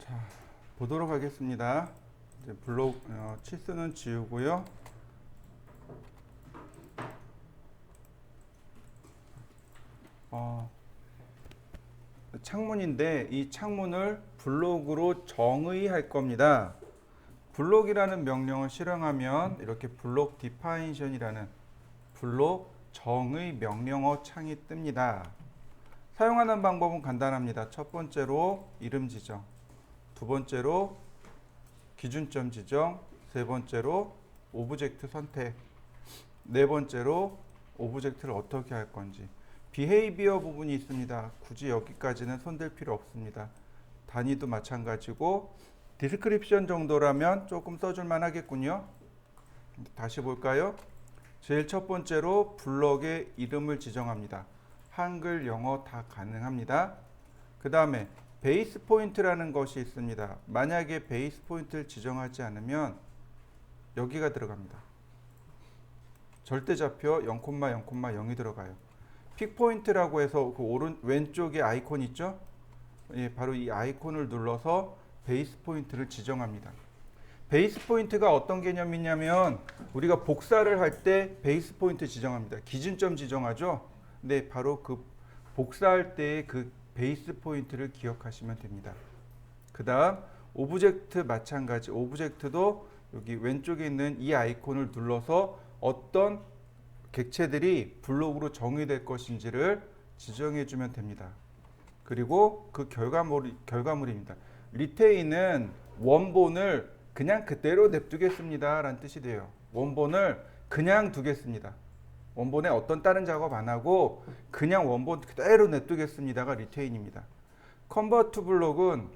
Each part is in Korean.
자, 보도록 하겠습니다. 이제 블록 치수는 지우고요. 창문인데 이 창문을 블록으로 정의할 겁니다. 블록이라는 명령을 실행하면 이렇게 블록 디파이션이라는 블록 정의 명령어 창이 뜹니다. 사용하는 방법은 간단합니다. 첫 번째로 이름 지정, 두 번째로 기준점 지정, 세 번째로 오브젝트 선택, 네 번째로 오브젝트를 어떻게 할 건지. 비헤이비어 부분이 있습니다. 굳이 여기까지는 손댈 필요 없습니다. 단위도 마찬가지고 디스크립션 정도라면 조금 써줄만 하겠군요. 다시 볼까요? 제일 첫 번째로 블럭의 이름을 지정합니다. 한글, 영어 다 가능합니다. 그 다음에 베이스 포인트라는 것이 있습니다. 만약에 베이스 포인트를 지정하지 않으면 여기가 들어갑니다. 절대좌표 0,0,0이 들어가요. 픽 포인트라고 해서 그 왼쪽에 아이콘 있죠? 예, 바로 이 아이콘을 눌러서 베이스 포인트를 지정합니다. 베이스 포인트가 어떤 개념이냐면 우리가 복사를 할 때 베이스 포인트 지정합니다. 기준점 지정하죠? 네, 바로 그 복사할 때의 그 베이스 포인트를 기억하시면 됩니다. 그 다음 오브젝트 마찬가지. 오브젝트도 여기 왼쪽에 있는 이 아이콘을 눌러서 어떤 객체들이 블록으로 정의될 것인지를 지정해 주면 됩니다. 그리고 그 결과물입니다. 리테인은 원본을 그냥 그대로 냅두겠습니다 라는 뜻이 돼요. 원본을 그냥 두겠습니다. 원본에 어떤 다른 작업 안 하고 그냥 원본 그대로 냅두겠습니다가 리테인입니다. 컨버트 블록은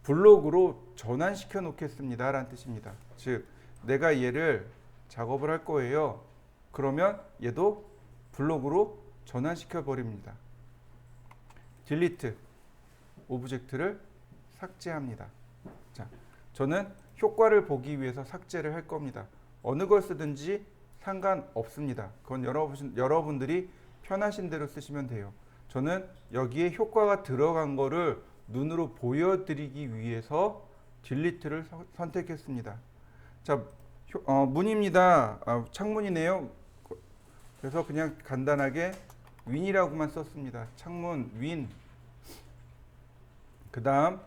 블록으로 전환시켜 놓겠습니다 라는 뜻입니다. 즉 내가 얘를 작업을 할 거예요. 그러면 얘도 블록으로 전환시켜 버립니다. 딜리트 오브젝트를 삭제합니다. 자, 저는 효과를 보기 위해서 삭제를 할 겁니다. 어느 걸 쓰든지 상관없습니다. 그건 여러분들이 편하신 대로 쓰시면 돼요. 저는 여기에 효과가 들어간 거를 눈으로 보여드리기 위해서 딜리트를 선택했습니다. 자, 문입니다. 창문이네요. 그래서 그냥 간단하게 윈이라고만 썼습니다. 창문 윈. 그 다음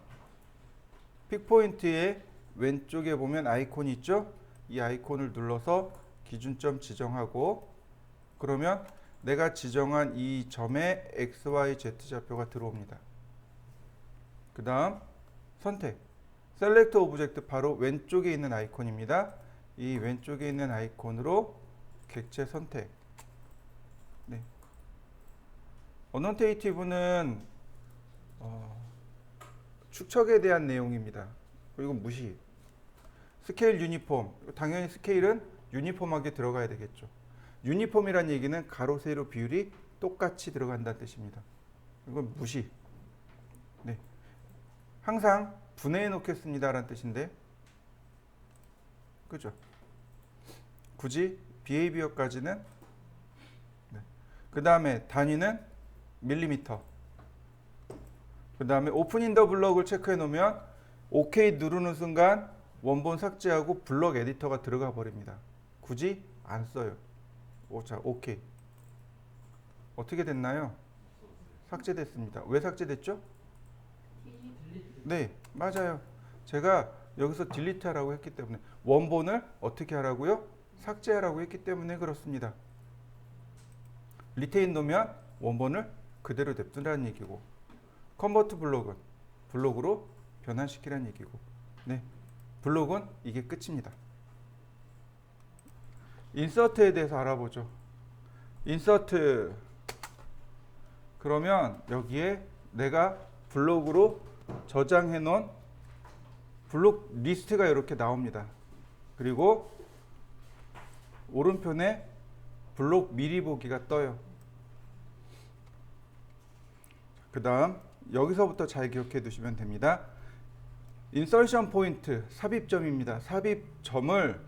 픽포인트의 왼쪽에 보면 아이콘이 있죠? 이 아이콘을 눌러서 기준점 지정하고 그러면 내가 지정한 이 점에 XYZ 좌표가 들어옵니다. 그 다음 선택. 셀렉트 오브젝트 바로 왼쪽에 있는 아이콘입니다. 이 왼쪽에 있는 아이콘으로 객체 선택. 네. 어넌테이티브는 축척에 대한 내용입니다. 그리고 무시. 스케일 유니폼. 당연히 스케일은 유니폼하게 들어가야 되겠죠. 유니폼이란 얘기는 가로 세로 비율이 똑같이 들어간다는 뜻입니다. 이건 무시. 네. 항상 분해해 놓겠습니다라는 뜻인데. 그죠? 굳이 비헤이비어까지는 네. 그 다음에 단위는 밀리미터. 그 다음에 오픈 인 더 블럭을 체크해 놓으면 OK 누르는 순간 원본 삭제하고 블럭 에디터가 들어가 버립니다. 굳이 안 써요. 자, OK. 어떻게 됐나요? 삭제됐습니다. 왜 삭제됐죠? 네, 맞아요. 제가 여기서 딜리트 하라고 했기 때문에 원본을 어떻게 하라고요? 삭제하라고 했기 때문에 그렇습니다. 리테인 놓으면 원본을 그대로 냅두라는 얘기고 컨버트 블록은 블록으로 변환시키라는 얘기고 네, 블록은 이게 끝입니다. 인서트에 대해서 알아보죠. 인서트 그러면 여기에 내가 블록으로 저장해 놓은 블록 리스트가 이렇게 나옵니다. 그리고 오른편에 블록 미리 보기가 떠요. 그 다음 여기서부터 잘 기억해 두시면 됩니다. 인설션 포인트 삽입점입니다. 삽입점을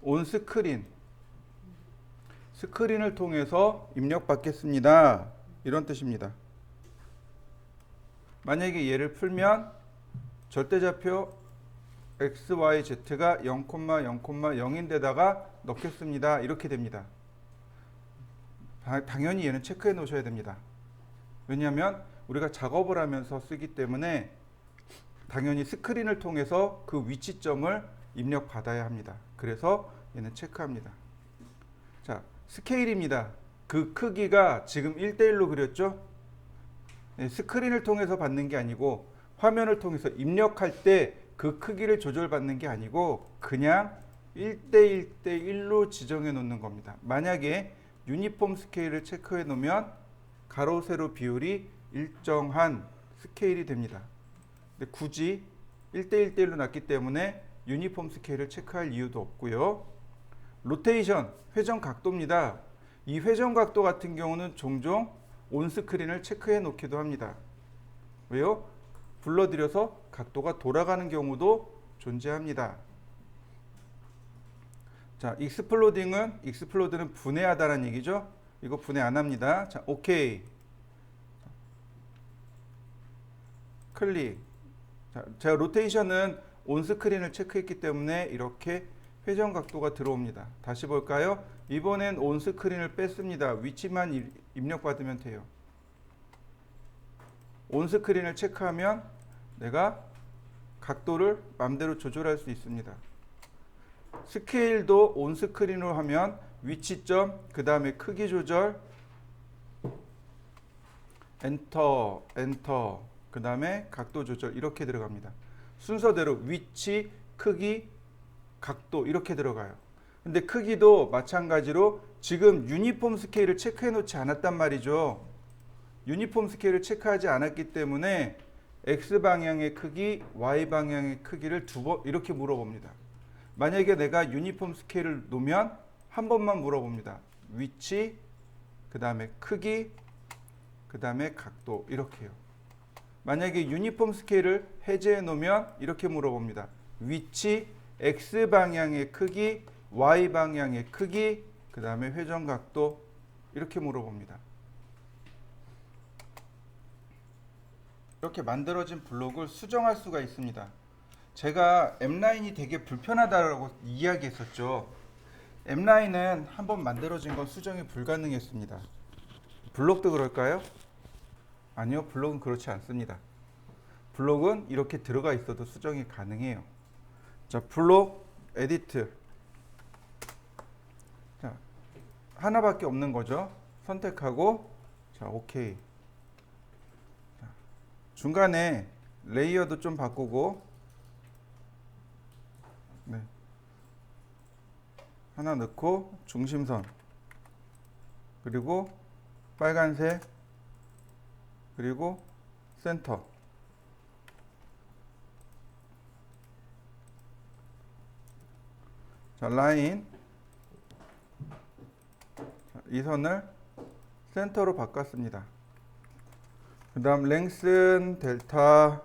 온 스크린을 통해서 입력받겠습니다. 이런 뜻입니다. 만약에 얘를 풀면 절대좌표 XYZ가 0,0,0인데다가 넣겠습니다. 이렇게 됩니다. 당연히 얘는 체크해 놓으셔야 됩니다. 왜냐하면 우리가 작업을 하면서 쓰기 때문에 당연히 스크린을 통해서 그 위치점을 입력 받아야 합니다. 그래서 얘는 체크합니다. 자, 스케일입니다. 그 크기가 지금 1대1로 그렸죠? 네, 스크린을 통해서 받는 게 아니고 화면을 통해서 입력할 때 그 크기를 조절받는 게 아니고 그냥 1대1대1로 지정해 놓는 겁니다. 만약에 유니폼 스케일을 체크해 놓으면 가로 세로 비율이 일정한 스케일이 됩니다. 근데 굳이 1대1대1로 놨기 때문에 유니폼 스케일을 체크할 이유도 없고요. 로테이션, 회전 각도입니다. 이 회전 각도 같은 경우는 종종 온 스크린을 체크해 놓기도 합니다. 왜요? 불러들여서 각도가 돌아가는 경우도 존재합니다. 자, 익스플로드는 분해하다라는 얘기죠. 이거 분해 안 합니다. 자, 오케이. 클릭. 자, 제가 로테이션은 온 스크린을 체크했기 때문에 이렇게 회전 각도가 들어옵니다. 다시 볼까요? 이번엔 온 스크린을 뺐습니다. 위치만 입력받으면 돼요. 온 스크린을 체크하면 내가 각도를 마음대로 조절할 수 있습니다. 스케일도 온 스크린으로 하면 위치점, 그 다음에 크기 조절, 엔터, 그 다음에 각도 조절 이렇게 들어갑니다. 순서대로 위치, 크기, 각도 이렇게 들어가요. 근데 크기도 마찬가지로 지금 유니폼 스케일을 체크해 놓지 않았단 말이죠. 유니폼 스케일을 체크하지 않았기 때문에 X방향의 크기, Y방향의 크기를 두 번 이렇게 물어봅니다. 만약에 내가 유니폼 스케일을 놓으면 한 번만 물어봅니다. 위치, 그 다음에 크기, 그 다음에 각도 이렇게요. 만약에 유니폼 스케일을 해제해 놓으면 이렇게 물어봅니다. 위치, X방향의 크기, Y방향의 크기, 그 다음에 회전 각도 이렇게 물어봅니다. 이렇게 만들어진 블록을 수정할 수가 있습니다. 제가 M라인이 되게 불편하다고 이야기했었죠. M라인은 한번 만들어진 건 수정이 불가능했습니다. 블록도 그럴까요? 아니요, 블록은 그렇지 않습니다. 블록은 이렇게 들어가 있어도 수정이 가능해요. 자, 블록 에디트. 자, 하나밖에 없는 거죠. 선택하고, 자, 오케이. 자, 중간에 레이어도 좀 바꾸고, 네. 하나 넣고, 중심선. 그리고 빨간색. 그리고 센터. 자, 라인. 이 선을 센터로 바꿨습니다. 그 다음 랭슨 델타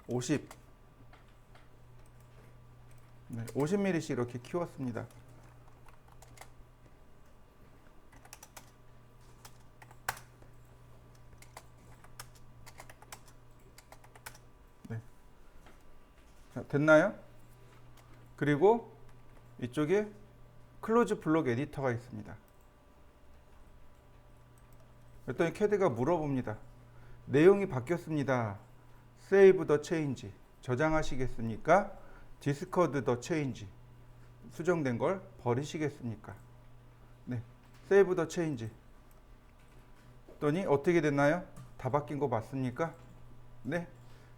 50. 네, 50mm씩 이렇게 키웠습니다. 네. 자, 됐나요? 그리고 이쪽에 클로즈 블록 에디터가 있습니다. 그랬더니 캐드가 물어봅니다. 내용이 바뀌었습니다. Save the change. 저장하시겠습니까? Discard the change. 수정된 걸 버리시겠습니까? 네. Save the change. 했더니 어떻게 됐나요? 다 바뀐 거 맞습니까? 네.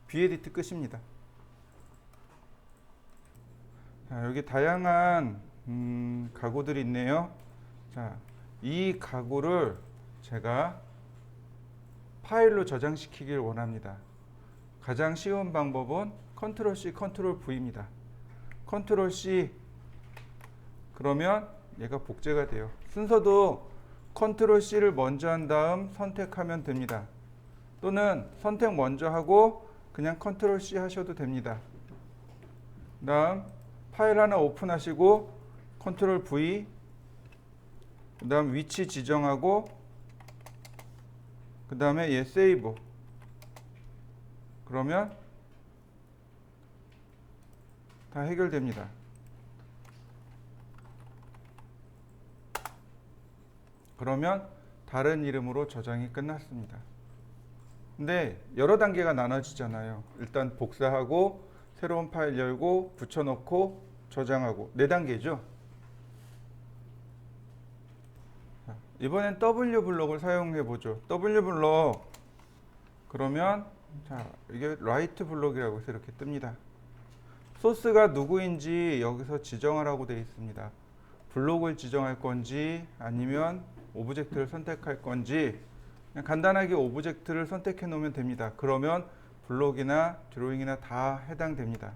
비에디트 끝입니다. 자, 여기 다양한 가구들이 있네요. 자, 이 가구를 제가 파일로 저장시키길 원합니다. 가장 쉬운 방법은 컨트롤 C, 컨트롤 V입니다. 컨트롤 C 그러면 얘가 복제가 돼요. 순서도 컨트롤 C를 먼저 한 다음 선택하면 됩니다. 또는 선택 먼저 하고 그냥 컨트롤 C 하셔도 됩니다. 그 다음 파일 하나 오픈하시고 컨트롤 V 그 다음 위치 지정하고 그 다음에 얘 세이브 그러면 다 해결됩니다. 그러면 다른 이름으로 저장이 끝났습니다. 근데 여러 단계가 나눠지잖아요. 일단 복사하고 새로운 파일 열고 붙여넣고 저장하고 4단계죠. 이번엔 W 블럭을 사용해 보죠. W 블럭 그러면 자 이게 라이트 블럭이라고 해서 이렇게 뜹니다. 소스가 누구인지 여기서 지정하라고 되어 있습니다. 블록을 지정할 건지 아니면 오브젝트를 선택할 건지 그냥 간단하게 오브젝트를 선택해 놓으면 됩니다. 그러면 블록이나 드로잉이나 다 해당됩니다.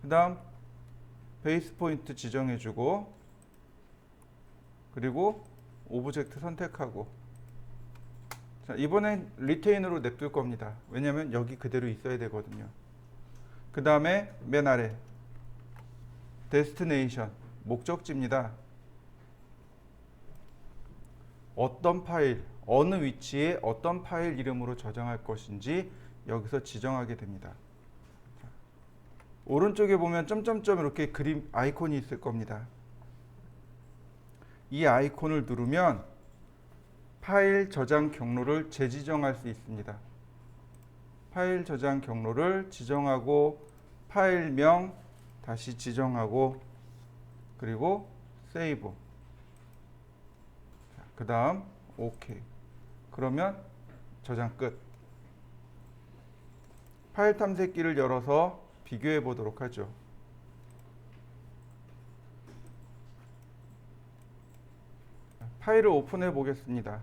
그 다음 베이스 포인트 지정해 주고 그리고 오브젝트 선택하고 자, 이번엔 리테인으로 냅둘 겁니다. 왜냐하면 여기 그대로 있어야 되거든요. 그 다음에 맨 아래 데스티네이션 목적지입니다. 어떤 파일, 어느 위치에 어떤 파일 이름으로 저장할 것인지 여기서 지정하게 됩니다. 자, 오른쪽에 보면 점점점 이렇게 그림 아이콘이 있을 겁니다. 이 아이콘을 누르면 파일 저장 경로를 재지정할 수 있습니다. 파일 저장 경로를 지정하고 파일명 다시 지정하고 그리고 세이브. 그 다음 OK. 그러면 저장 끝. 파일 탐색기를 열어서 비교해 보도록 하죠. 파일을 오픈해 보겠습니다.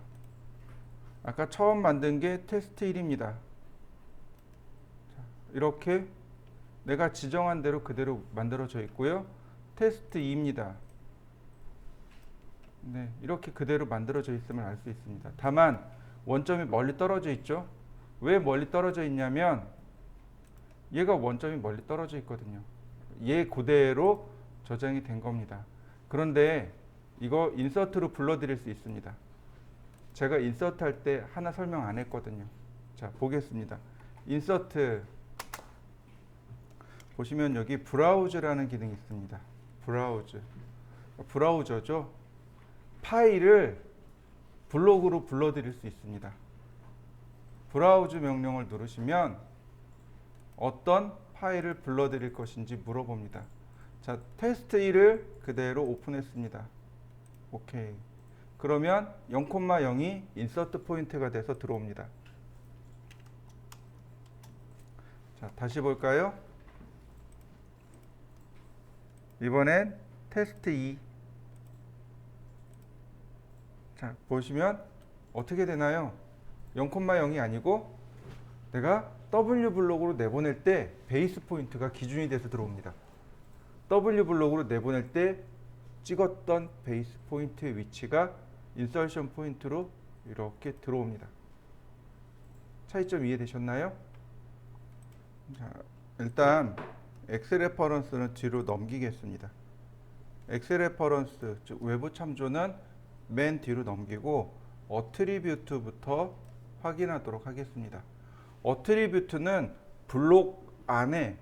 아까 처음 만든 게 테스트 1입니다. 이렇게 내가 지정한 대로 그대로 만들어져 있고요. 테스트 2입니다. 네, 이렇게 그대로 만들어져 있음을 알 수 있습니다. 다만 원점이 멀리 떨어져 있죠. 왜 멀리 떨어져 있냐면 얘가 원점이 멀리 떨어져 있거든요. 얘 그대로 저장이 된 겁니다. 그런데 이거 인서트로 불러드릴 수 있습니다. 제가 인서트 할 때 하나 설명 안 했거든요. 자, 보겠습니다. 인서트 보시면 여기 브라우저라는 기능이 있습니다. 브라우저죠. 파일을 블록으로 불러드릴 수 있습니다. 브라우즈 명령을 누르시면 어떤 파일을 불러드릴 것인지 물어봅니다. 자, 테스트 1을 그대로 오픈했습니다. 오케이. 그러면 0,0이 인서트 포인트가 돼서 들어옵니다. 자, 다시 볼까요? 이번엔 테스트 2. 자, 보시면 어떻게 되나요? 0,0이 아니고 내가 W 블록으로 내보낼 때 베이스 포인트가 기준이 돼서 들어옵니다. W 블록으로 내보낼 때 찍었던 베이스 포인트의 위치가 인서션 포인트로 이렇게 들어옵니다. 차이점 이해되셨나요? 자, 일단 엑셀 레퍼런스는 뒤로 넘기겠습니다. 엑셀 레퍼런스, 즉 외부 참조는 맨 뒤로 넘기고 어트리뷰트부터 확인하도록 하겠습니다. 어트리뷰트는 블록 안에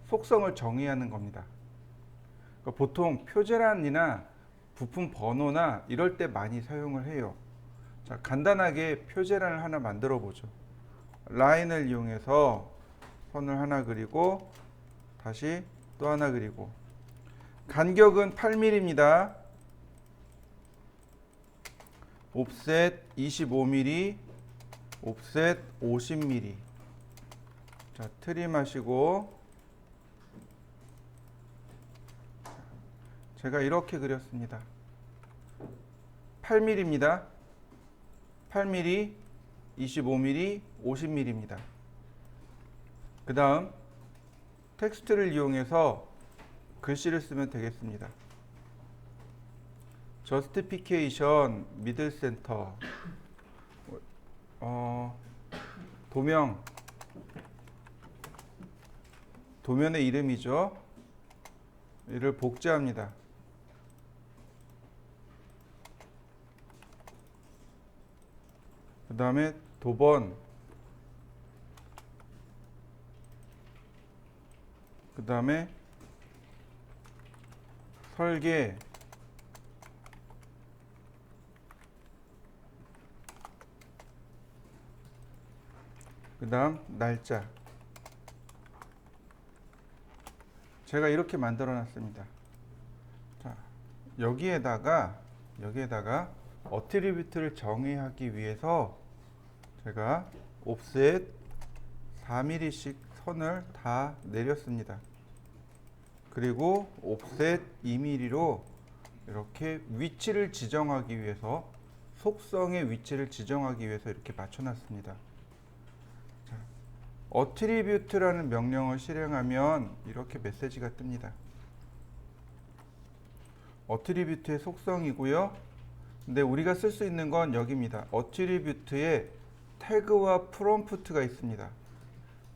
속성을 정의하는 겁니다. 그러니까 보통 표제란이나 부품 번호나 이럴 때 많이 사용을 해요. 자, 간단하게 표제란을 하나 만들어 보죠. 라인을 이용해서 선을 하나 그리고 다시 또 하나 그리고 간격은 8mm입니다. 옵셋 25mm, 옵셋 50mm. 자, 트림하시고 제가 이렇게 그렸습니다. 8mm입니다. 8mm, 25mm, 50mm입니다. 그 다음 텍스트를 이용해서 글씨를 쓰면 되겠습니다. 저스티피케이션 미들 센터 도면의 이름이죠. 이를 복제합니다. 그 다음에 도번 그 다음에 설계, 그 다음 날짜. 제가 이렇게 만들어 놨습니다. 자, 여기에다가 어트리뷰트를 정의하기 위해서 제가 옵셋 4mm씩 선을 다 내렸습니다. 그리고 옵셋 2mm로 이렇게 위치를 지정하기 위해서, 속성의 위치를 지정하기 위해서 이렇게 맞춰놨습니다. 자, 어트리뷰트라는 명령을 실행하면 이렇게 메시지가 뜹니다. 어트리뷰트의 속성이고요. 근데 우리가 쓸 수 있는 건 여기입니다. 어트리뷰트에 태그와 프롬프트가 있습니다.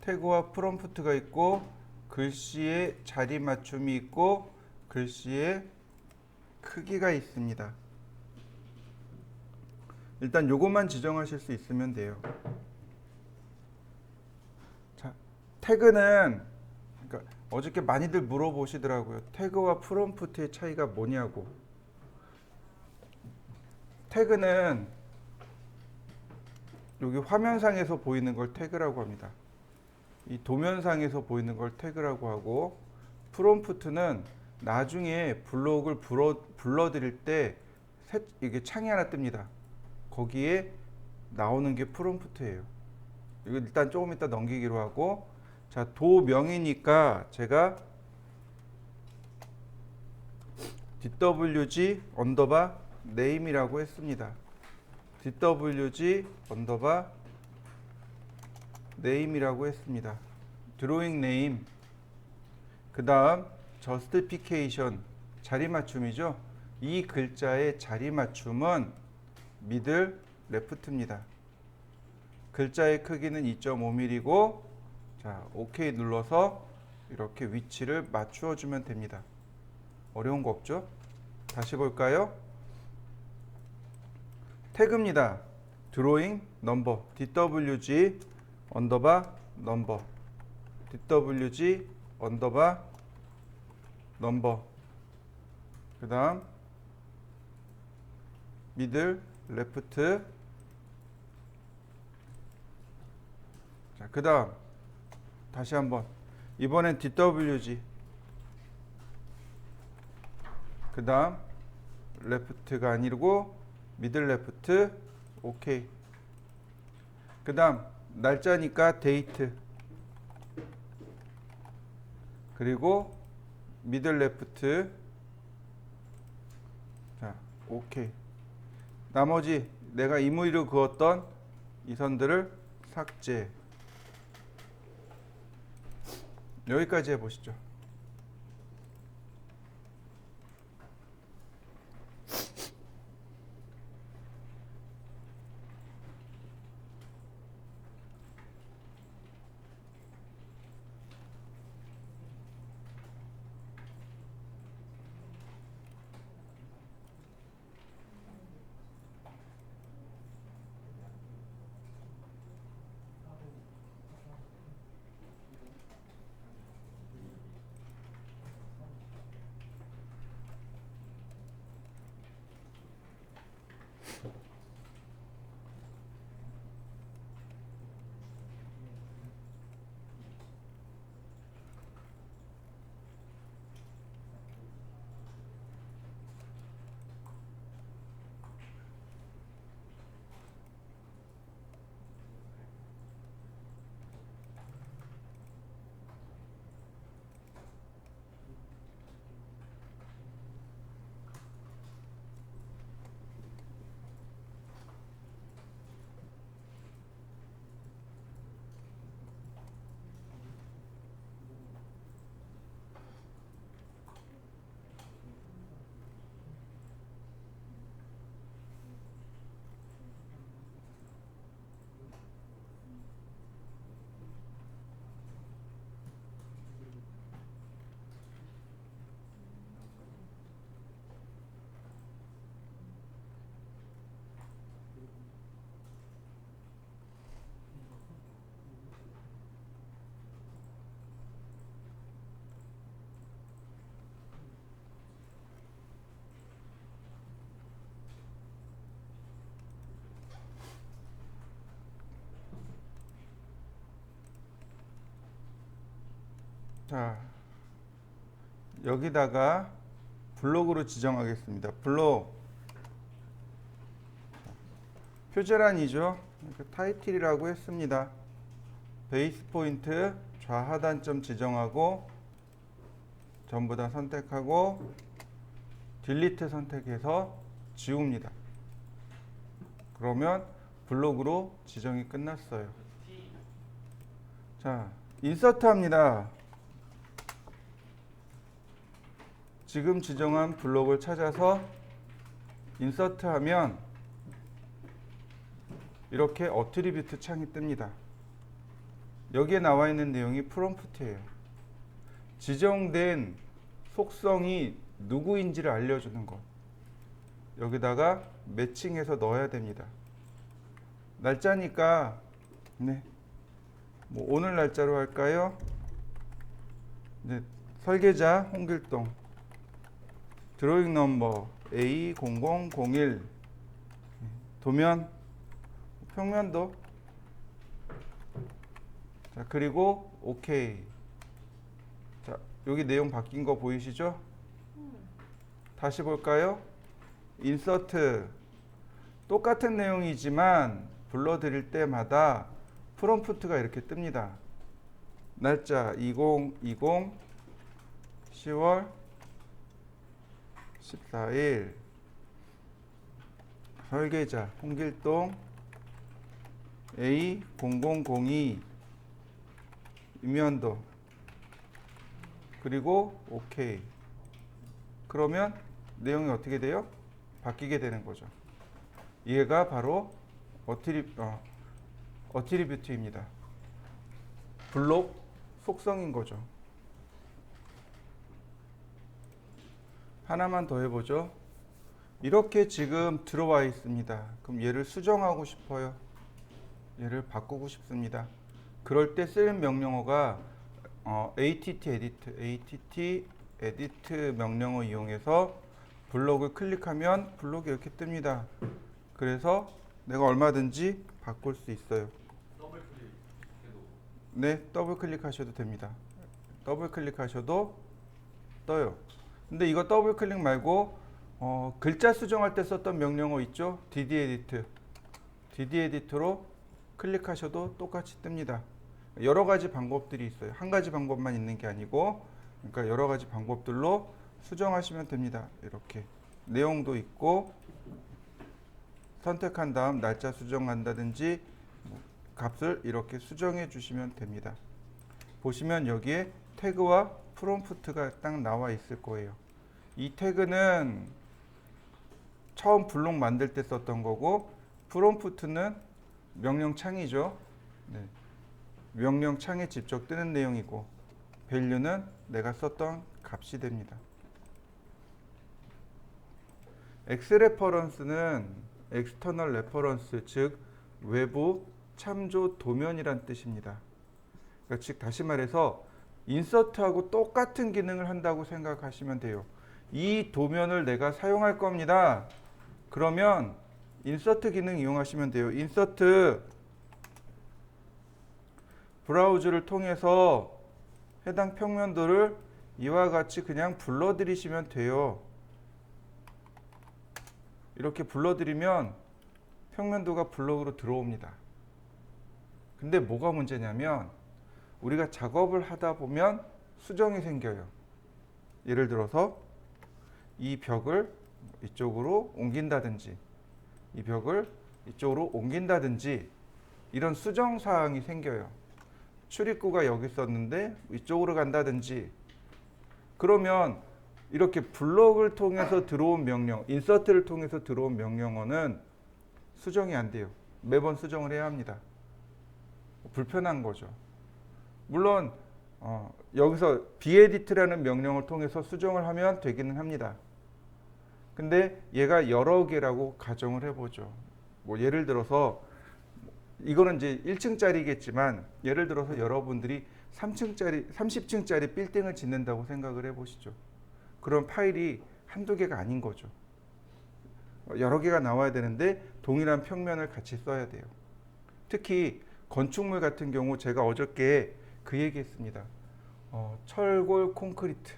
태그와 프롬프트가 있고, 글씨의 자리 맞춤이 있고, 글씨의 크기가 있습니다. 일단 요것만 지정하실 수 있으면 돼요. 자, 태그는, 그러니까 어저께 많이들 물어보시더라고요. 태그와 프롬프트의 차이가 뭐냐고. 태그는 여기 화면상에서 보이는 걸 태그라고 합니다. 이 도면상에서 보이는 걸 태그라고 하고, 프롬프트는 나중에 블록을 불러드릴 때 이게 창이 하나 뜹니다. 거기에 나오는 게 프롬프트예요. 이거 일단 조금 이따 넘기기로 하고, 자, 도명이니까 제가 DWG 언더바 네임이라고 했습니다. DWG 언더바 네임이라고 했습니다. 드로잉 네임. 그 다음 저스티피케이션, 자리 맞춤이죠. 이 글자의 자리 맞춤은 미들 레프트입니다. 글자의 크기는 2.5mm고, 자, OK 눌러서 이렇게 위치를 맞추어 주면 됩니다. 어려운 거 없죠? 다시 볼까요? 태그입니다. 드로잉 넘버, DWG 언더바 넘버, DWG 언더바 넘버. 그 다음 미들 레프트. 자, 그 다음 다시 한번, 이번엔 DWG, 그 다음 레프트가 아니고 미들 레프트. 오케이. 그 다음 날짜니까 데이트, 그리고 미들 레프트. 자, 오케이. 나머지 내가 임의로 그었던 이 선들을 삭제. 여기까지 해보시죠. 자, 여기다가 블록으로 지정하겠습니다. 블록 표제란이죠. 타이틀이라고 했습니다. 베이스 포인트 좌하단점 지정하고 전부 다 선택하고 딜리트 선택해서 지웁니다. 그러면 블록으로 지정이 끝났어요. 자, 인서트 합니다. 지금 지정한 블록을 찾아서 인서트 하면 이렇게 어트리뷰트 창이 뜹니다. 여기에 나와 있는 내용이 프롬프트예요. 지정된 속성이 누구인지를 알려주는 것. 여기다가 매칭해서 넣어야 됩니다. 날짜니까 네, 뭐 오늘 날짜로 할까요? 네, 설계자 홍길동, 드로잉 넘버 A0001, 도면 평면도. 자, 그리고 오케이. 자, 여기 내용 바뀐 거 보이시죠? 다시 볼까요? 인서트 똑같은 내용이지만 불러드릴 때마다 프롬프트가 이렇게 뜹니다. 날짜 2020 10월 14일, 설계자 홍길동 A0002, 임현도, 그리고 오케이. 그러면 내용이 어떻게 돼요? 바뀌게 되는 거죠. 얘가 바로 어트리뷰트입니다. 블록 속성인 거죠. 하나만 더 해보죠. 이렇게 지금 들어와 있습니다. 그럼 얘를 수정하고 싶어요. 얘를 바꾸고 싶습니다. 그럴 때 쓰는 명령어가 att edit 명령어 이용해서 블록을 클릭하면 블록이 이렇게 뜹니다. 그래서 내가 얼마든지 바꿀 수 있어요. 네, 더블 클릭하셔도 됩니다. 더블 클릭하셔도 떠요. 근데 이거 더블 클릭 말고 글자 수정할 때 썼던 명령어 있죠? dd edit. dd edit로 클릭하셔도 똑같이 뜹니다. 여러 가지 방법들이 있어요. 한 가지 방법만 있는 게 아니고, 그러니까 여러 가지 방법들로 수정하시면 됩니다. 이렇게 내용도 있고, 선택한 다음 날짜 수정한다든지 값을 이렇게 수정해 주시면 됩니다. 보시면 여기에 태그와 프롬프트가 딱 나와 있을 거예요. 이 태그는 처음 블록 만들 때 썼던 거고, 프롬프트는 명령창이죠. 네. 명령창에 직접 뜨는 내용이고, 밸류는 내가 썼던 값이 됩니다. 엑스레퍼런스는 external reference, 즉 외부 참조 도면이란 뜻입니다. 그러니까 즉 다시 말해서 인서트하고 똑같은 기능을 한다고 생각하시면 돼요. 이 도면을 내가 사용할 겁니다. 그러면 인서트 기능 이용하시면 돼요. 인서트 브라우저를 통해서 해당 평면도를 이와 같이 그냥 불러들이시면 돼요. 이렇게 불러들이면 평면도가 블록으로 들어옵니다. 근데 뭐가 문제냐면 우리가 작업을 하다 보면 수정이 생겨요. 예를 들어서 이 벽을 이쪽으로 옮긴다든지, 이 벽을 이쪽으로 옮긴다든지, 이런 수정 사항이 생겨요. 출입구가 여기 있었는데 이쪽으로 간다든지. 그러면 이렇게 블록을 통해서 들어온 명령, 인서트를 통해서 들어온 명령어는 수정이 안 돼요. 매번 수정을 해야 합니다. 불편한 거죠. 물론 여기서 beedit라는 명령을 통해서 수정을 하면 되기는 합니다. 근데 얘가 여러 개라고 가정을 해보죠. 뭐 예를 들어서 이거는 이제 1층짜리겠지만 예를 들어서 여러분들이 3층짜리, 30층짜리 빌딩을 짓는다고 생각을 해보시죠. 그런 파일이 한두 개가 아닌 거죠. 여러 개가 나와야 되는데 동일한 평면을 같이 써야 돼요. 특히 건축물 같은 경우 제가 어저께 그 얘기했습니다. 철골 콘크리트,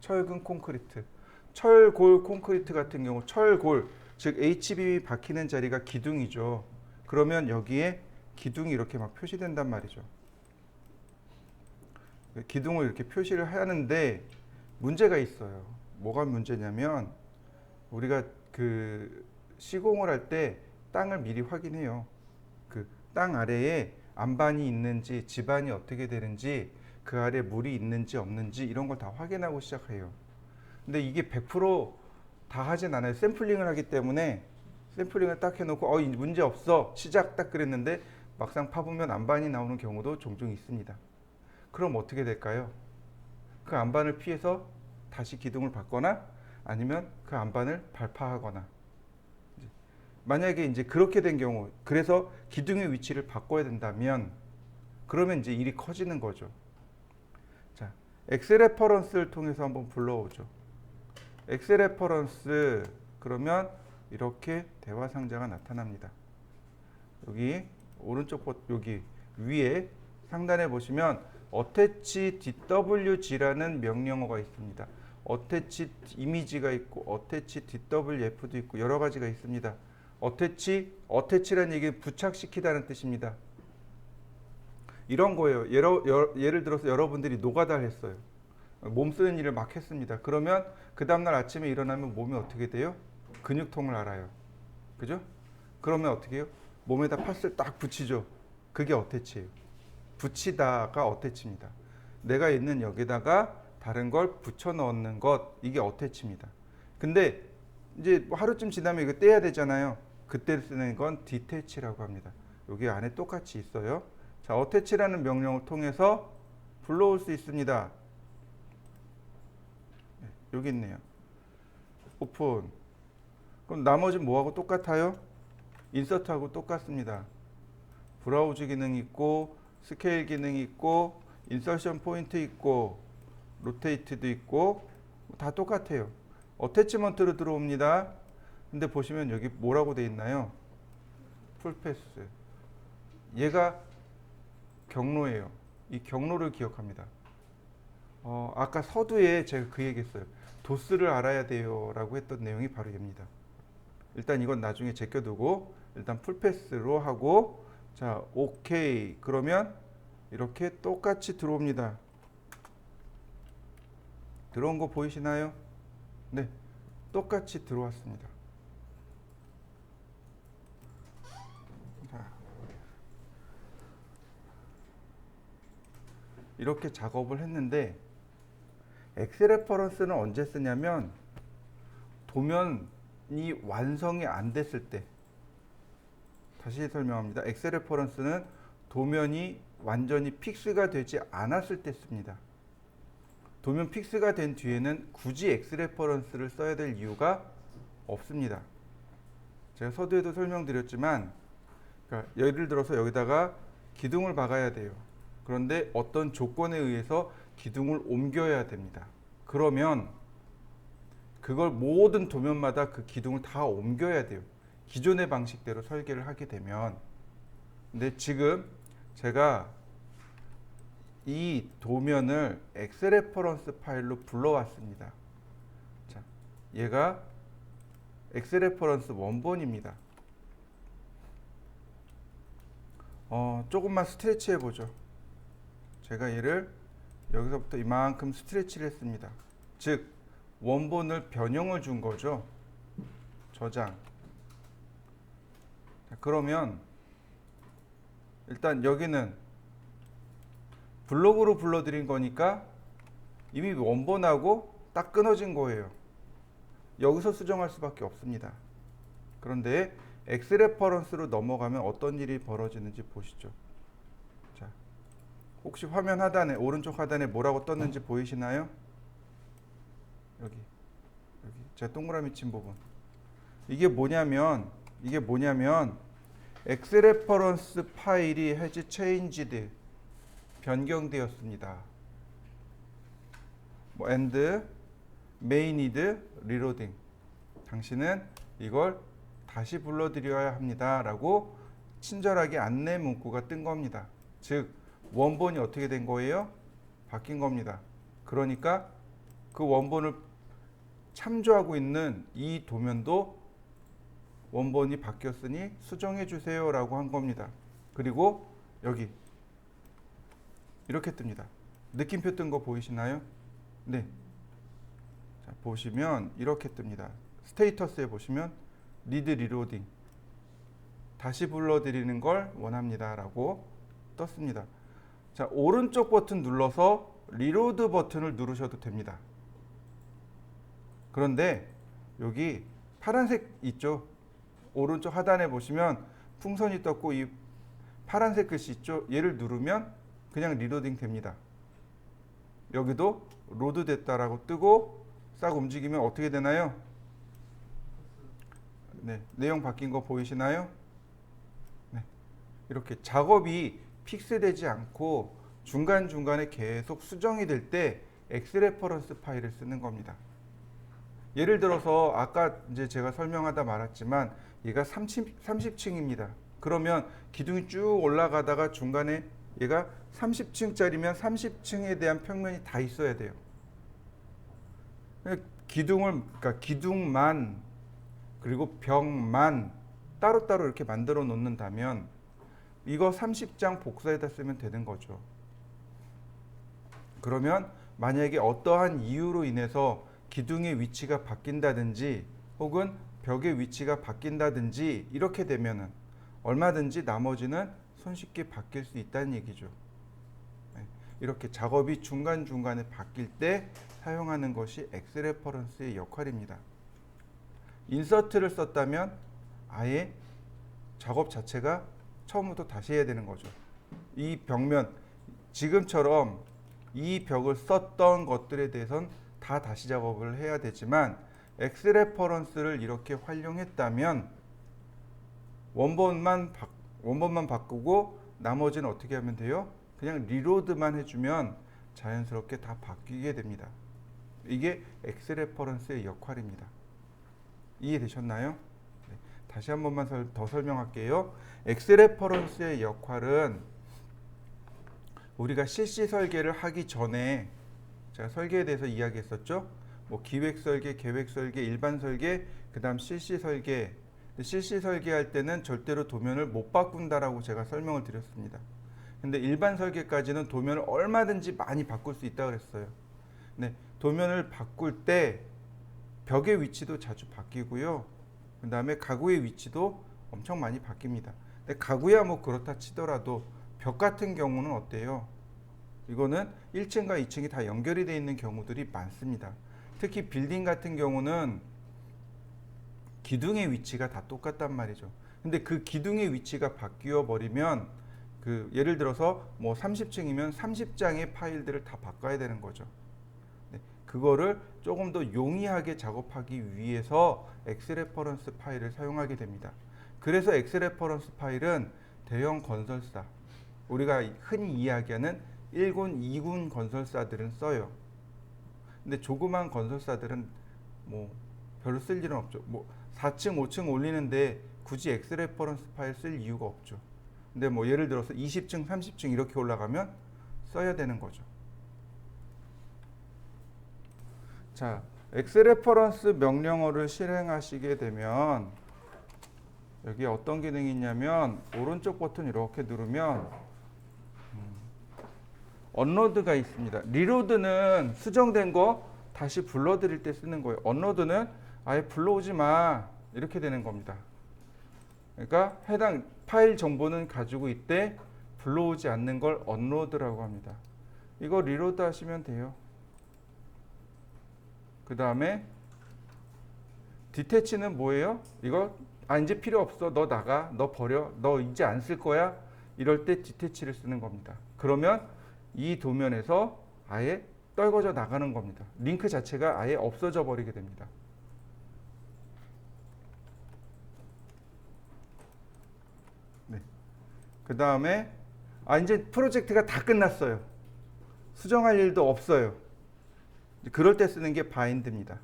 철근 콘크리트, 철골 콘크리트 같은 경우 철골, 즉 HBB 박히는 자리가 기둥이죠. 그러면 여기에 기둥이 이렇게 막 표시된단 말이죠. 기둥을 이렇게 표시를 하는데 문제가 있어요. 뭐가 문제냐면 우리가 그 시공을 할 때 땅을 미리 확인해요. 그 땅 아래에 안반이 있는지 지반이 어떻게 되는지 그 아래 물이 있는지 없는지 이런 걸 다 확인하고 시작해요. 근데 이게 100%다 하진 않아요. 샘플링을 하기 때문에 샘플링을 딱 해놓고 문제 없어 시작 딱 그랬는데 막상 파보면 안반이 나오는 경우도 종종 있습니다. 그럼 어떻게 될까요? 그 안반을 피해서 다시 기둥을 받거나 아니면 그 안반을 발파하거나, 만약에 이제 그렇게 된 경우, 그래서 기둥의 위치를 바꿔야 된다면 그러면 이제 일이 커지는 거죠. 자, 엑셀 레퍼런스를 통해서 한번 불러오죠. 엑셀 레퍼런스 그러면 이렇게 대화 상자가 나타납니다. 여기 오른쪽 여기 위에 상단에 보시면 attach DWG라는 명령어가 있습니다. attach 이미지가 있고 attach DWF도 있고 여러 가지가 있습니다. attach라는 얘기는 부착시키다는 뜻입니다. 이런 거예요. 예를 들어서 여러분들이 노가다를 했어요. 몸 쓰는 일을 막 했습니다. 그러면 그 다음날 아침에 일어나면 몸이 어떻게 돼요? 근육통을 알아요. 그죠? 그러면 어떻게 해요? 몸에다 팥을 딱 붙이죠. 그게 어태치예요. 붙이다가 어태치입니다. 내가 있는 여기다가 다른 걸 붙여 넣는 것, 이게 어태치입니다. 근데 이제 하루쯤 지나면 이거 떼야 되잖아요. 그때 쓰는 건 디태치라고 합니다. 여기 안에 똑같이 있어요. 자, 어태치라는 명령을 통해서 불러올 수 있습니다. 네, 여기 있네요. 오픈. 그럼 나머지 뭐하고 똑같아요? 인서트하고 똑같습니다. 브라우즈 기능이 있고 스케일 기능이 있고 인서션 포인트 있고 로테이트도 있고 다 똑같아요. 어태치먼트로 들어옵니다. 근데 보시면 여기 뭐라고 돼 있나요? 풀패스. 얘가 경로예요. 이 경로를 기억합니다. 아까 서두에 제가 그 얘기했어요. 도스를 알아야 돼요 라고 했던 내용이 바로 얘입니다. 일단 이건 나중에 제껴두고 일단 풀패스로 하고, 자 오케이 그러면 이렇게 똑같이 들어옵니다. 들어온 거 보이시나요? 네, 똑같이 들어왔습니다. 자, 이렇게 작업을 했는데 엑셀 레퍼런스는 언제 쓰냐면 도면이 완성이 안 됐을 때. 다시 설명합니다. 엑셀 레퍼런스는 도면이 완전히 픽스가 되지 않았을 때 씁니다. 도면 픽스가 된 뒤에는 굳이 엑셀 레퍼런스를 써야 될 이유가 없습니다. 제가 서두에도 설명드렸지만, 그러니까 예를 들어서 여기다가 기둥을 박아야 돼요. 그런데 어떤 조건에 의해서 기둥을 옮겨야 됩니다. 그러면 그걸 모든 도면마다 그 기둥을 다 옮겨야 돼요. 기존의 방식대로 설계를 하게 되면. 근데 지금 제가 이 도면을 엑셀 레퍼런스 파일로 불러왔습니다. 자, 얘가 엑셀 레퍼런스 원본입니다. 조금만 스트레치 해보죠. 제가 얘를 여기서부터 이만큼 스트레치를 했습니다. 즉 원본을 변형을 준 거죠. 저장. 자, 그러면 일단 여기는 블록으로 불러드린 거니까 이미 원본하고 딱 끊어진 거예요. 여기서 수정할 수밖에 없습니다. 그런데 엑셀 레퍼런스로 넘어가면 어떤 일이 벌어지는지 보시죠. 자, 혹시 화면 하단에, 오른쪽 하단에 뭐라고 떴는지 보이시나요? 여기 제가 동그라미 친 부분. 이게 뭐냐면 엑셀 레퍼런스 파일이 has changed, 변경되었습니다. and may need reloading. 당신은 이걸 다시 불러드려야 합니다 라고 친절하게 안내 문구가 뜬 겁니다. 즉 원본이 어떻게 된 거예요? 바뀐 겁니다. 그러니까 그 원본을 참조하고 있는 이 도면도 원본이 바뀌었으니 수정해 주세요 라고 한 겁니다. 그리고 여기 이렇게 뜹니다. 느낌표 뜬 거 보이시나요? 네. 자, 보시면 이렇게 뜹니다. 스테이터스에 보시면 리드 리로딩 다시 불러드리는 걸 원합니다 라고 떴습니다. 자, 오른쪽 버튼 눌러서 리로드 버튼을 누르셔도 됩니다. 그런데 여기 파란색 있죠? 오른쪽 하단에 보시면 풍선이 떴고 이 파란색 글씨 있죠? 얘를 누르면 그냥 리로딩 됩니다. 여기도 로드 됐다라고 뜨고 싹 움직이면 어떻게 되나요? 네, 내용 바뀐 거 보이시나요? 네, 이렇게 작업이 픽스되지 않고 중간중간에 계속 수정이 될 때 엑스레퍼런스 파일을 쓰는 겁니다. 예를 들어서 아까 이제 제가 설명하다 말았지만 얘가 30층입니다. 그러면 기둥이 쭉 올라가다가 중간에 얘가 30층짜리면 30층에 대한 평면이 다 있어야 돼요. 그러니까 기둥만 그리고 벽만 따로따로 이렇게 만들어 놓는다면 이거 30장 복사해다 쓰면 되는 거죠. 그러면 만약에 어떠한 이유로 인해서 기둥의 위치가 바뀐다든지 혹은 벽의 위치가 바뀐다든지 이렇게 되면은 얼마든지 나머지는 손쉽게 바뀔 수 있다는 얘기죠. 이렇게 작업이 중간중간에 바뀔 때 사용하는 것이 엑스레퍼런스의 역할입니다. 인서트를 썼다면 아예 작업 자체가 처음부터 다시 해야 되는 거죠. 이 벽면 지금처럼 이 벽을 썼던 것들에 대해서는 다 다시 작업을 해야 되지만 엑스레퍼런스를 이렇게 활용했다면 원본만 바꾸고 나머지는 어떻게 하면 돼요? 그냥 리로드만 해주면 자연스럽게 다 바뀌게 됩니다. 이게 엑스레퍼런스의 역할입니다. 이해되셨나요? 네, 다시 한 번만 더 설명할게요. 엑스레퍼런스의 역할은 우리가 CC 설계를 하기 전에 제가 설계에 대해서 이야기했었죠. 뭐 기획 설계, 계획 설계, 일반 설계, 그 다음 CC 설계. CC 설계할 때는 절대로 도면을 못 바꾼다라고 제가 설명을 드렸습니다. 근데 일반 설계까지는 도면을 얼마든지 많이 바꿀 수 있다고 그랬어요. 네, 도면을 바꿀 때 벽의 위치도 자주 바뀌고요. 그 다음에 가구의 위치도 엄청 많이 바뀝니다. 근데 가구야 뭐 그렇다 치더라도 벽 같은 경우는 어때요? 이거는 1층과 2층이 다 연결이 되어 있는 경우들이 많습니다. 특히 빌딩 같은 경우는 기둥의 위치가 다 똑같단 말이죠. 근데 그 기둥의 위치가 바뀌어 버리면 예를 들어서 뭐 30층이면 30장의 파일들을 다 바꿔야 되는 거죠. 네, 그거를 조금 더 용이하게 작업하기 위해서 엑스레퍼런스 파일을 사용하게 됩니다. 그래서 엑스레퍼런스 파일은 대형 건설사, 우리가 흔히 이야기하는 1군, 2군 건설사들은 써요. 근데 조그만 건설사들은 뭐 별로 쓸 일은 없죠. 뭐 4층, 5층 올리는데 굳이 엑스레퍼런스 파일 쓸 이유가 없죠. 근데 뭐 예를 들어서 20층, 30층 이렇게 올라가면 써야 되는 거죠. 자, 엑스레퍼런스 명령어를 실행하시게 되면 여기 어떤 기능이 있냐면 오른쪽 버튼 이렇게 누르면 언로드가 있습니다. 리로드는 수정된 거 다시 불러드릴 때 쓰는 거예요. 언로드는 아예 불러오지 마 이렇게 되는 겁니다. 그러니까 해당 파일 정보는 가지고 있되 불러오지 않는 걸 언로드라고 합니다. 이거 리로드 하시면 돼요. 그 다음에 디태치는 뭐예요? 이거 이제 필요 없어. 너 나가. 너 버려. 너 이제 안 쓸 거야. 이럴 때 디태치를 쓰는 겁니다. 그러면 이 도면에서 아예 떨궈져 나가는 겁니다. 링크 자체가 아예 없어져 버리게 됩니다. 네. 그 다음에 이제 프로젝트가 다 끝났어요. 수정할 일도 없어요. 그럴 때 쓰는 게 바인드입니다.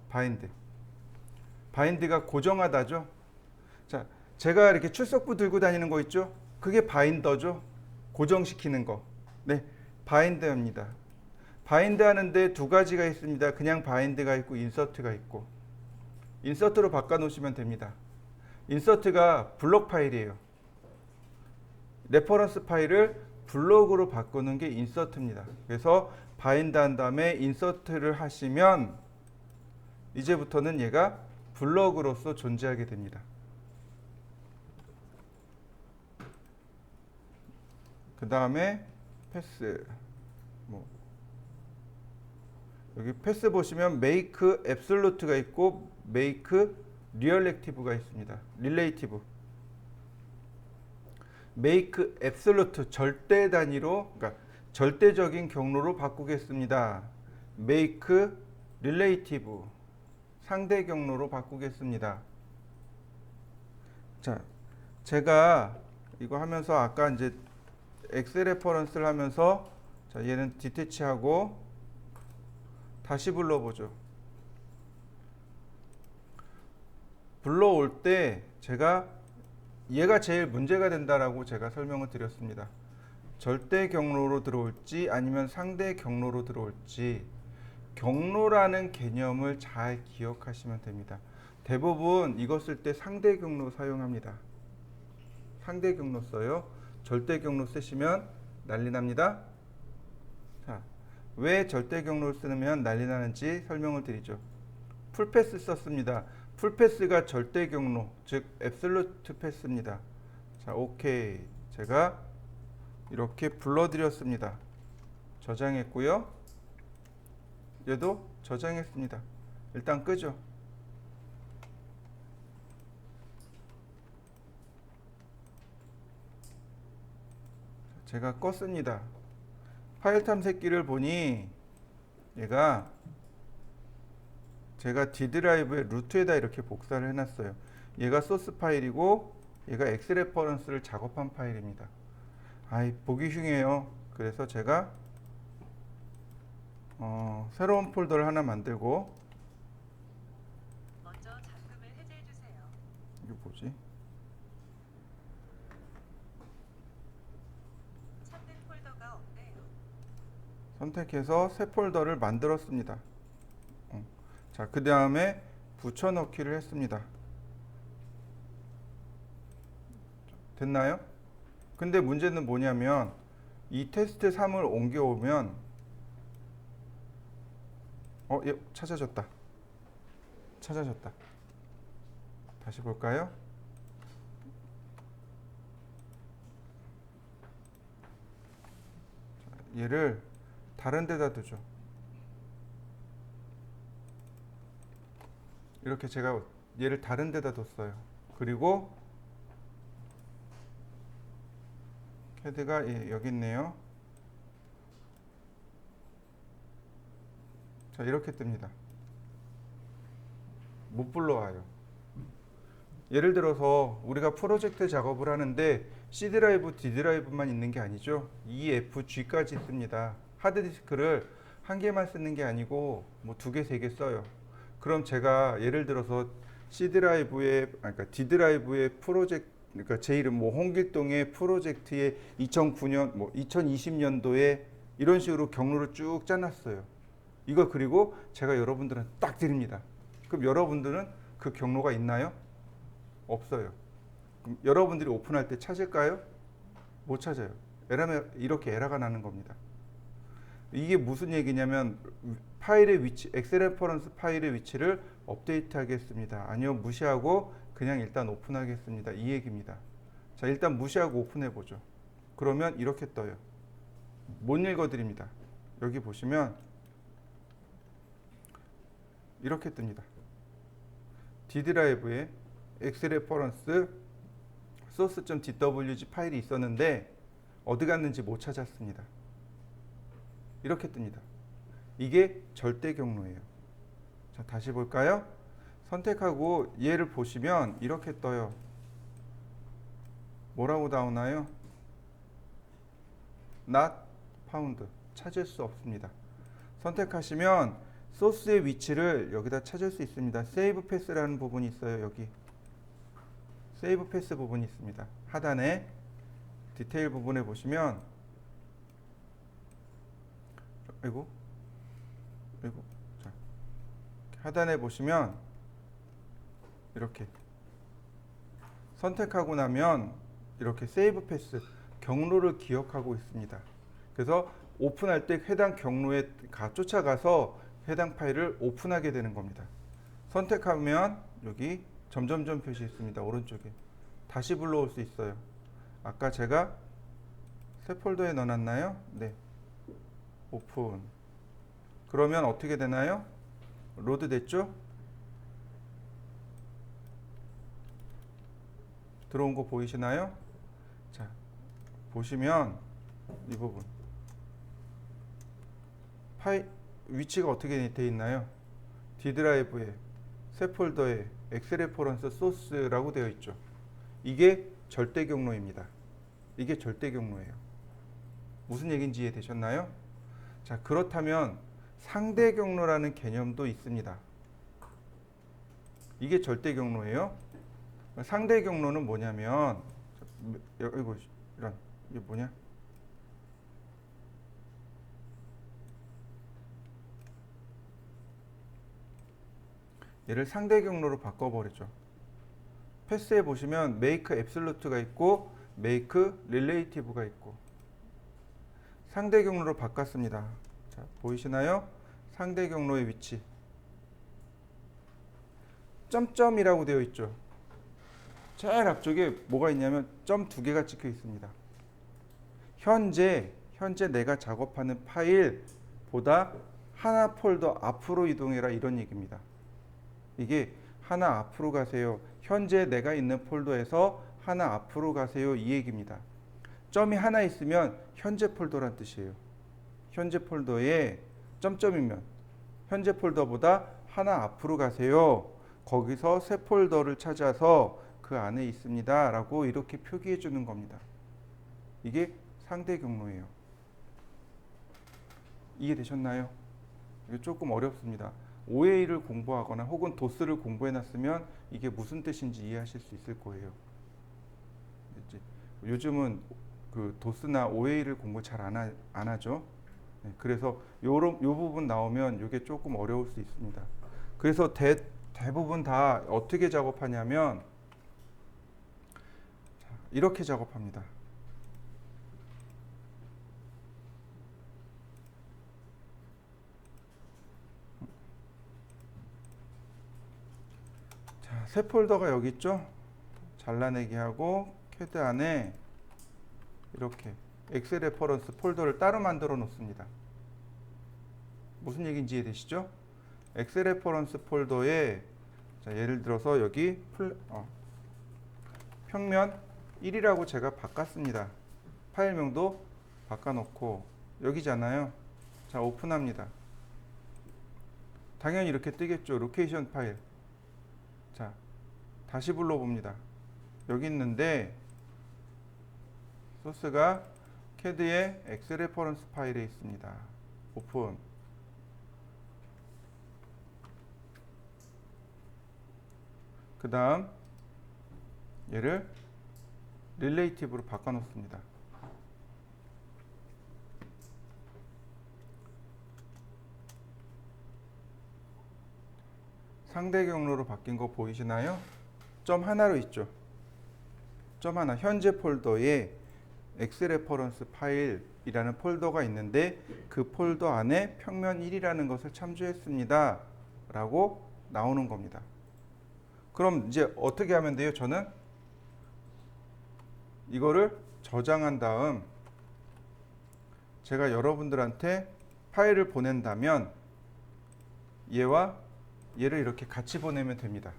바인드. 바인드가 고정하다죠. 자, 제가 이렇게 출석부 들고 다니는 거 있죠? 그게 바인더죠. 고정시키는 거. 네. 바인드입니다. 바인드 하는데 두 가지가 있습니다. 그냥 바인드가 있고 인서트가 있고, 인서트로 바꿔 놓으시면 됩니다. 인서트가 블록 파일이에요. 레퍼런스 파일을 블록으로 바꾸는 게 인서트입니다. 그래서 바인드 한 다음에 인서트를 하시면 이제부터는 얘가 블록으로서 존재하게 됩니다. 그 다음에 패스, 여기 패스 보시면 make absolute가 있고 make relative가 있습니다. relative. make absolute 절대 단위로, 그러니까 절대적인 경로로 바꾸겠습니다. make relative 상대 경로로 바꾸겠습니다. 자, 제가 이거 하면서 아까 이제 엑셀 레퍼런스를 하면서 자, 얘는 디태치하고 다시 불러보죠. 불러올 때 제가 얘가 제일 문제가 된다라고 제가 설명을 드렸습니다. 절대 경로로 들어올지 아니면 상대 경로로 들어올지, 경로라는 개념을 잘 기억하시면 됩니다. 대부분 이거 쓸 때 상대 경로 사용합니다. 상대 경로 써요. 절대 경로 쓰시면 난리 납니다. 자, 왜 절대 경로를 쓰면 난리 나는지 설명을 드리죠. 풀패스 썼습니다. 풀패스가 절대 경로, 즉 앱솔루트 패스입니다. 자, 오케이. 제가 이렇게 불러드렸습니다. 저장했고요. 얘도 저장했습니다. 일단 끄죠. 제가 껐습니다. 파일 탐색기를 보니 얘가 제가 D 드라이브의 루트에다 이렇게 복사를 해놨어요. 얘가 소스 파일이고 얘가 엑셀 레퍼런스를 작업한 파일입니다. 아이, 보기 흉해요. 그래서 제가 새로운 폴더를 하나 만들고, 먼저 잠금을 해제해 주세요. 이거 뭐지? 찾는 폴더가 없네요. 선택해서 새 폴더를 만들었습니다. 자, 그 다음에 붙여넣기를 했습니다. 됐나요? 근데 문제는 뭐냐면 이 테스트 3을 옮겨오면 예, 찾아졌다. 다시 볼까요? 자, 얘를 다른 데다 두죠. 이렇게 제가 얘를 다른 데다 뒀어요. 그리고 헤드가 여기 있네요. 자, 이렇게 뜹니다. 못 불러와요. 예를 들어서 우리가 프로젝트 작업을 하는데 C 드라이브, D 드라이브만 있는 게 아니죠. E, F, G까지 있습니다. 하드디스크를 한 개만 쓰는 게 아니고 뭐 2개, 3개 써요. 그럼 제가 예를 들어서 C 드라이브에, 그러니까 D 드라이브의 프로젝트, 그러니까 제 이름 뭐 홍길동의 프로젝트에 2009년, 뭐 2020년도에 이런 식으로 경로를 쭉 짜놨어요. 이거 그리고 제가 여러분들은 딱 드립니다. 그럼 여러분들은 그 경로가 있나요? 없어요. 그럼 여러분들이 오픈할 때 찾을까요? 못 찾아요. 이렇게 에러가 나는 겁니다. 이게 무슨 얘기냐면 파일의 위치, 엑셀 레퍼런스 파일의 위치를 업데이트 하겠습니다. 아니요, 무시하고 그냥 일단 오픈하겠습니다. 이 얘기입니다. 자, 일단 무시하고 오픈해 보죠. 그러면 이렇게 떠요. 못 읽어드립니다. 여기 보시면 이렇게 뜹니다. D 드라이브에 엑셀 레퍼런스 source.dwg 파일이 있었는데 어디 갔는지 못 찾았습니다. 이렇게 뜹니다. 이게 절대 경로예요. 자, 다시 볼까요? 선택하고 얘를 보시면 이렇게 떠요. 뭐라고 나오나요? Not found. 찾을 수 없습니다. 선택하시면 소스의 위치를 여기다 찾을 수 있습니다. 세이브 패스라는 부분이 있어요. 여기 세이브 패스 부분이 있습니다. 하단에 디테일 부분에 보시면 그리고 자, 하단에 보시면 이렇게 선택하고 나면 이렇게 세이브 패스 경로를 기억하고 있습니다. 그래서 오픈할 때 해당 경로에 쫓아가서 해당 파일을 오픈하게 되는 겁니다. 선택하면 여기 점점점 표시 있습니다. 오른쪽에 다시 불러올 수 있어요. 아까 제가 새 폴더에 넣어놨나요? 네. 오픈. 그러면 어떻게 되나요? 로드 됐죠? 들어온 거 보이시나요? 자, 보시면 이 부분 파일 위치가 어떻게 되어 있나요? D 드라이브에 새 폴더에 엑스레퍼런스 소스라고 되어 있죠. 이게 절대 경로입니다. 이게 절대 경로예요. 무슨 얘기인지 이해되셨나요? 자, 그렇다면 상대 경로라는 개념도 있습니다. 이게 절대 경로예요. 상대 경로는 뭐냐면 이거 이게 뭐냐? 얘를 상대 경로로 바꿔버리죠. 패스에 보시면 make absolute가 있고 make relative가 있고 상대 경로로 바꿨습니다. 자, 보이시나요? 상대 경로의 위치 점점이라고 되어 있죠. 제일 앞쪽에 뭐가 있냐면 점 두 개가 찍혀 있습니다. 현재 내가 작업하는 파일보다 하나 폴더 앞으로 이동해라 이런 얘기입니다. 이게 하나 앞으로 가세요. 현재 내가 있는 폴더에서 하나 앞으로 가세요. 이 얘기입니다. 점이 하나 있으면 현재 폴더란 뜻이에요. 현재 폴더에 점점이면 현재 폴더보다 하나 앞으로 가세요. 거기서 새 폴더를 찾아서 그 안에 있습니다. 라고 이렇게 표기해 주는 겁니다. 이게 상대 경로예요. 이해되셨나요? 이게 조금 어렵습니다. OA를 공부하거나 혹은 도스를 공부해 놨으면 이게 무슨 뜻인지 이해하실 수 있을 거예요. 요즘은 그 도스나 OA를 공부 잘 안 하죠. 네, 그래서 요 부분 나오면 이게 조금 어려울 수 있습니다. 그래서 대부분 다 어떻게 작업하냐면 이렇게 작업합니다. 자, 새 폴더가 여기 있죠? 잘라내기 하고 캐드 안에 이렇게 엑스레퍼런스 폴더를 따로 만들어 놓습니다. 무슨 얘기인지 이해되시죠? 엑스레퍼런스 폴더에 자, 예를 들어서 여기 평면 1이라고 제가 바꿨습니다. 파일명도 바꿔놓고 여기잖아요. 자, 오픈합니다. 당연히 이렇게 뜨겠죠. 로케이션 파일. 자, 다시 불러봅니다. 여기 있는데 소스가 CAD의 엑스레퍼런스 파일에 있습니다. 오픈. 그 다음 얘를 릴레이티브로 바꿔놓습니다. 상대 경로로 바뀐 거 보이시나요? 점 하나로 있죠. 점 하나. 현재 폴더에 엑스레퍼런스 파일이라는 폴더가 있는데 그 폴더 안에 평면 1이라는 것을 참조했습니다. 라고 나오는 겁니다. 그럼 이제 어떻게 하면 돼요? 저는 이거를 저장한 다음 제가 여러분들한테 파일을 보낸다면 얘와 얘를 이렇게 같이 보내면 됩니다.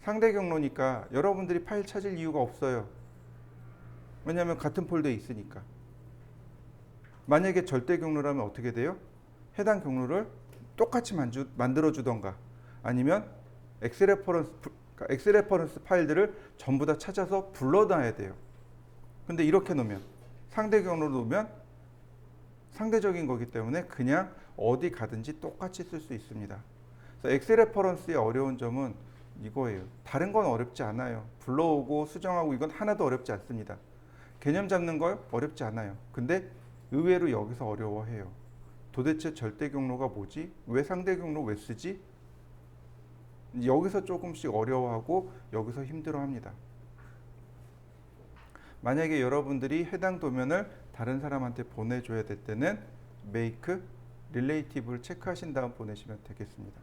상대 경로니까 여러분들이 파일 찾을 이유가 없어요. 왜냐하면 같은 폴더에 있으니까. 만약에 절대 경로라면 어떻게 돼요? 해당 경로를 똑같이 만들어 주던가 아니면 엑스레퍼런스 파일들을 전부 다 찾아서 불러놔야 돼요. 근데 이렇게 놓으면 상대 경로로 놓으면 상대적인 거기 때문에 그냥 어디 가든지 똑같이 쓸 수 있습니다. 그래서 엑스레퍼런스의 어려운 점은 이거예요. 다른 건 어렵지 않아요. 불러오고 수정하고 이건 하나도 어렵지 않습니다. 개념 잡는 거 어렵지 않아요. 근데 의외로 여기서 어려워해요. 도대체 절대 경로가 뭐지? 왜 상대 경로 왜 쓰지? 여기서 조금씩 어려워하고 여기서 힘들어합니다. 만약에 여러분들이 해당 도면을 다른 사람한테 보내줘야 될 때는 make relative를 체크하신 다음 보내시면 되겠습니다.